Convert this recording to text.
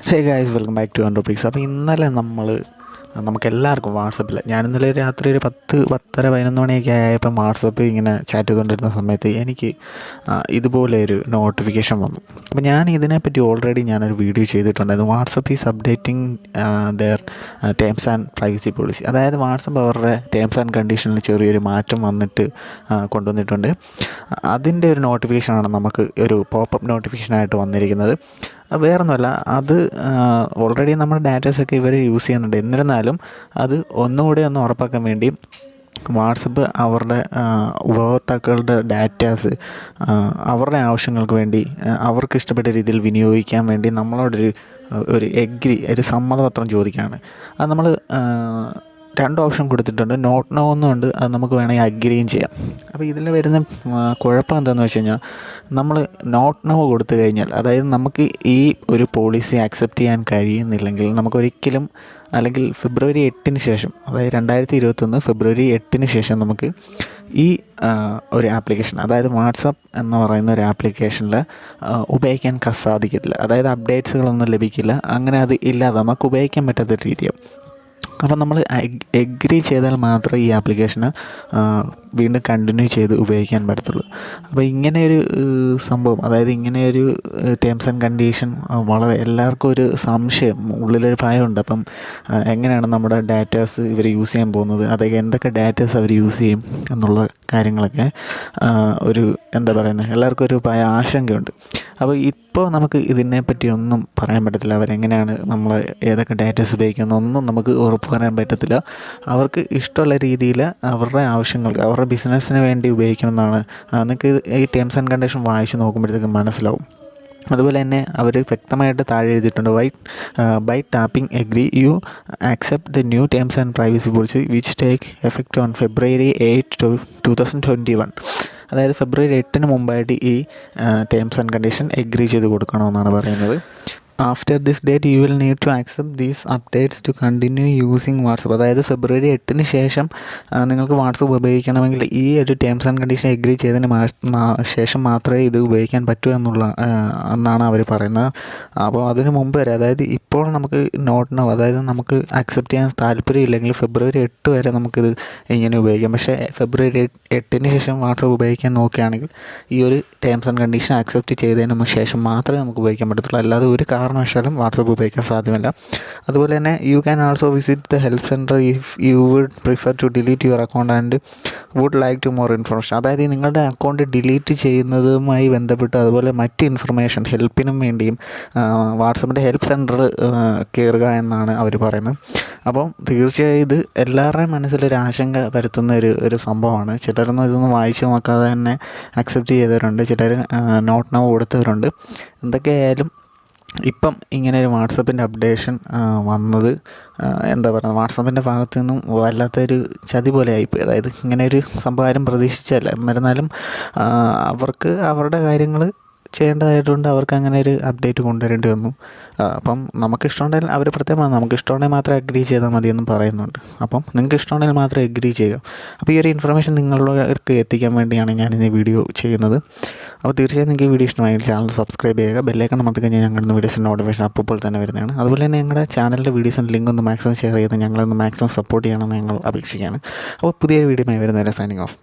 Hey guys, welcome back to one topics. അപ്പോൾ ഇന്നലെ നമുക്കെല്ലാവർക്കും വാട്സപ്പിൽ, ഞാനിന്നലെ രാത്രി ഒരു 10-11 മണിയൊക്കെ ആയപ്പം വാട്സപ്പ് ഇങ്ങനെ ചാറ്റ് ചെയ്തുകൊണ്ടിരുന്ന സമയത്ത് എനിക്ക് ഇതുപോലെ ഒരു നോട്ടിഫിക്കേഷൻ വന്നു. അപ്പോൾ ഞാൻ ഇതിനെപ്പറ്റി ഓൾറെഡി ഞാനൊരു വീഡിയോ ചെയ്തിട്ടുണ്ടായിരുന്നു. WhatsApp is updating their terms and privacy policy. അതായത് വാട്സപ്പ് അവരുടെ ടേംസ് ആൻഡ് കണ്ടീഷനിൽ ചെറിയൊരു മാറ്റം കൊണ്ടുവന്നിട്ടുണ്ട്. അതിൻ്റെ ഒരു നോട്ടിഫിക്കേഷനാണ് നമുക്ക് ഒരു പോപ്പപ്പ് നോട്ടിഫിക്കേഷനായിട്ട് വന്നിരിക്കുന്നത്. വേറൊന്നുമല്ല, അത് ഓൾറെഡി നമ്മുടെ ഡാറ്റാസൊക്കെ ഇവർ യൂസ് ചെയ്യുന്നുണ്ട്. എന്നിരുന്നാലും അത് ഒന്നുകൂടി ഒന്ന് ഉറപ്പാക്കാൻ വേണ്ടി വാട്സപ്പ് അവരുടെ ഉപഭോക്താക്കളുടെ ഡാറ്റാസ് അവരുടെ ആവശ്യങ്ങൾക്ക് വേണ്ടി അവർക്ക് ഇഷ്ടപ്പെട്ട രീതിയിൽ വിനിയോഗിക്കാൻ വേണ്ടി നമ്മളോടൊരു ഒരു സമ്മതപത്രം ചോദിക്കുകയാണ്. അത് നമ്മൾ 2 ഓപ്ഷൻ കൊടുത്തിട്ടുണ്ട്. നോട്ട് നോ എന്നുണ്ട്, അത് നമുക്ക് വേണമെങ്കിൽ അഗ്രിയും ചെയ്യാം. അപ്പോൾ ഇതിൽ വരുന്ന കുഴപ്പം എന്താണെന്ന് വെച്ച് കഴിഞ്ഞാൽ, നമ്മൾ നോട്ട് നോ കൊടുത്തു കഴിഞ്ഞാൽ, അതായത് നമുക്ക് ഈ ഒരു പോളിസി ആക്സെപ്റ്റ് ചെയ്യാൻ കഴിയുന്നില്ലെങ്കിൽ നമുക്കൊരിക്കലും, അല്ലെങ്കിൽ ഫെബ്രുവരി 8 ശേഷം, അതായത് 2021 ഫെബ്രുവരി 8 ശേഷം നമുക്ക് ഈ ഒരു ആപ്ലിക്കേഷൻ, അതായത് വാട്സപ്പ് എന്ന് പറയുന്ന ഒരു ആപ്ലിക്കേഷനിൽ ഉപയോഗിക്കാൻ സാധിക്കത്തില്ല. അതായത് അപ്ഡേറ്റ്സുകളൊന്നും ലഭിക്കില്ല. അങ്ങനെ അത് ഇല്ലാതെ നമുക്ക് ഉപയോഗിക്കാൻ പറ്റാത്ത രീതിയാണ്. അപ്പം നമ്മൾ എഗ്രി ചെയ്താൽ മാത്രമേ ഈ ആപ്ലിക്കേഷന് വീണ്ടും കണ്ടിന്യൂ ചെയ്ത് ഉപയോഗിക്കാൻ പറ്റത്തുള്ളൂ. അപ്പോൾ ഇങ്ങനെയൊരു സംഭവം, അതായത് ഇങ്ങനെയൊരു ടേംസ് ആൻഡ് കണ്ടീഷൻ വളരെ എല്ലാവർക്കും ഒരു സംശയം, ഉള്ളിലൊരു ഭയമുണ്ട്. അപ്പം എങ്ങനെയാണ് നമ്മുടെ ഡാറ്റാസ് ഇവർ യൂസ് ചെയ്യാൻ പോകുന്നത്, അതൊക്കെ എന്തൊക്കെ ഡാറ്റാസ് അവർ യൂസ് ചെയ്യും എന്നുള്ള കാര്യങ്ങളൊക്കെ എല്ലാവർക്കും ഒരു ആശങ്കയുണ്ട്. അപ്പോൾ ഇപ്പോൾ നമുക്ക് ഇതിനെപ്പറ്റി ഒന്നും പറയാൻ പറ്റത്തില്ല. അവരെങ്ങനെയാണ് ഏതൊക്കെ ഡാറ്റാസ് ഉപയോഗിക്കുന്നതൊന്നും നമുക്ക് ഉറപ്പ് പറയാൻ പറ്റത്തില്ല. അവർക്ക് ഇഷ്ടമുള്ള രീതിയിൽ അവരുടെ ആവശ്യങ്ങൾക്ക്, അവരുടെ ബിസിനസ്സിന് വേണ്ടി ഉപയോഗിക്കണമെന്നാണ്. നിങ്ങൾക്ക് ഈ ടേംസ് ആൻഡ് കണ്ടീഷൻ വായിച്ച് നോക്കുമ്പോഴത്തേക്കും മനസ്സിലാവും. അതുപോലെ തന്നെ അവർ വ്യക്തമായിട്ട് താഴെ എഴുതിയിട്ടുണ്ട്, by tapping agree you accept the new terms and privacy policy which take effect on February 8, 2021. അതായത് ഫെബ്രുവരി 8 മുമ്പായിട്ട് ഈ ടേംസ് ആൻഡ് കണ്ടീഷൻ എഗ്രി ചെയ്ത് കൊടുക്കണമെന്നാണ് പറയുന്നത്. After this date you will need to accept these updates to continue using WhatsApp. അതായത് ഫെബ്രുവരി 8 ശേഷം നിങ്ങൾക്ക് വാട്സപ്പ് ഉപയോഗിക്കണമെങ്കിൽ ഈ ഒരു ടേംസ് ആൻഡ് കണ്ടീഷൻ എഗ്രി ചെയ്തതിന് ശേഷം മാത്രമേ ഇത് ഉപയോഗിക്കാൻ പറ്റൂ എന്നാണ് അവർ പറയുന്നത്. അപ്പോൾ അതിന് മുമ്പ് വരെ, അതായത് ഇപ്പോൾ നമുക്ക് നോട്ട് നോ, അതായത് നമുക്ക് അക്സെപ്റ്റ് ചെയ്യാൻ താല്പര്യമില്ലെങ്കിൽ ഫെബ്രുവരി 8 വരെ നമുക്കിത് ഇങ്ങനെ ഉപയോഗിക്കാം. പക്ഷേ ഫെബ്രുവരി 8 ശേഷം വാട്സപ്പ് ഉപയോഗിക്കാൻ നോക്കുകയാണെങ്കിൽ ഈ ഒരു ടേംസ് ആൻഡ് കണ്ടീഷൻ അക്സെപ്റ്റ് ചെയ്തതിന് ശേഷം മാത്രമേ നമുക്ക് ഉപയോഗിക്കാൻ പറ്റത്തുള്ളൂ. അല്ലാതെ ഒരു കാരണവശാലും വാട്സപ്പ് ഉപയോഗിക്കാൻ സാധ്യമല്ല. അതുപോലെ തന്നെ you can also visit the help centre if you would prefer to delete your account and would like to more information. അതായത് നിങ്ങളുടെ അക്കൗണ്ട് ഡിലീറ്റ് ചെയ്യുന്നതുമായി ബന്ധപ്പെട്ട് അതുപോലെ മറ്റ് ഇൻഫർമേഷൻ ഹെൽപ്പിനും വേണ്ടിയും വാട്സപ്പിൻ്റെ ഹെൽപ്പ് സെൻറ്റർ കയറുക എന്നാണ് അവർ പറയുന്നത്. അപ്പം തീർച്ചയായും ഇത് എല്ലാവരുടെയും മനസ്സിലൊരു ആശങ്ക പരത്തുന്ന ഒരു സംഭവമാണ്. ചിലരൊന്നും ഇതൊന്നും വായിച്ചു നോക്കാതെ തന്നെ അക്സെപ്റ്റ് ചെയ്തവരുണ്ട്, ചിലർ നോട്ട് നോ കൊടുത്തവരുണ്ട്. എന്തൊക്കെയായാലും ഇപ്പം ഇങ്ങനെ ഒരു വാട്സപ്പിൻ്റെ അപ്ഡേഷൻ വന്നത് വാട്സപ്പിൻ്റെ ഭാഗത്തു നിന്നും വല്ലാത്തൊരു ചതി പോലെ ആയിപ്പോയി. അതായത് ഇങ്ങനെ ഒരു സംഭവം ആരും പ്രതീക്ഷിച്ചല്ല. എന്നിരുന്നാലും അവർക്ക് അവരുടെ കാര്യങ്ങൾ ചെയ്യേണ്ടതായിട്ടുണ്ട്. അവർക്ക് അങ്ങനെ ഒരു അപ്ഡേറ്റ് കൊണ്ടുവരേണ്ടി വന്നു. അപ്പം നമുക്കിഷ്ടമുണ്ടെങ്കിൽ അവർ പ്രത്യേകം നമുക്കിഷ്ടമുണ്ടെങ്കിൽ മാത്രം അഗ്രി ചെയ്താൽ മതിയെന്നും പറയുന്നുണ്ട്. അപ്പം നിങ്ങൾക്ക് ഇഷ്ടമുണ്ടെങ്കിൽ മാത്രം അഗ്രി ചെയ്യുക. അപ്പോൾ ഈ ഒരു ഇൻഫർമേഷൻ നിങ്ങളിലേക്ക് എത്തിക്കാൻ വേണ്ടിയാണ് ഞാനിന്ന് വീഡിയോ ചെയ്യുന്നത്. അപ്പോൾ തീർച്ചയായും നിങ്ങൾക്ക് ഈ വീഡിയോ ഇഷ്ടമായെങ്കിൽ ചാനൽ സബ്സ്ക്രൈബ് ചെയ്യുക, ബെല്ലൈക്കൺ അമർത്തി കഴിഞ്ഞാൽ ഞങ്ങളുടെ വീഡിയോസിൻ്റെ നോട്ടിഫിക്കേഷൻ അപ്പോൾ തന്നെ വരുന്നതാണ്. അതുപോലെ തന്നെ ഞങ്ങളുടെ ചാനലിൻ്റെ വീഡിയോസിൻ്റെ ലിങ്ക് ഒന്ന് മാക്സിമം ഷെയർ ചെയ്ത് ഞങ്ങളൊന്ന് മാക്സിമം സപ്പോർട്ട് ചെയ്യണമെന്ന് ഞങ്ങൾ അപേക്ഷിക്കുകയാണ്. അപ്പോൾ പുതിയൊരു വീഡിയോയുമായി വരുന്നവരെ സൈനിങ് ഓഫ്.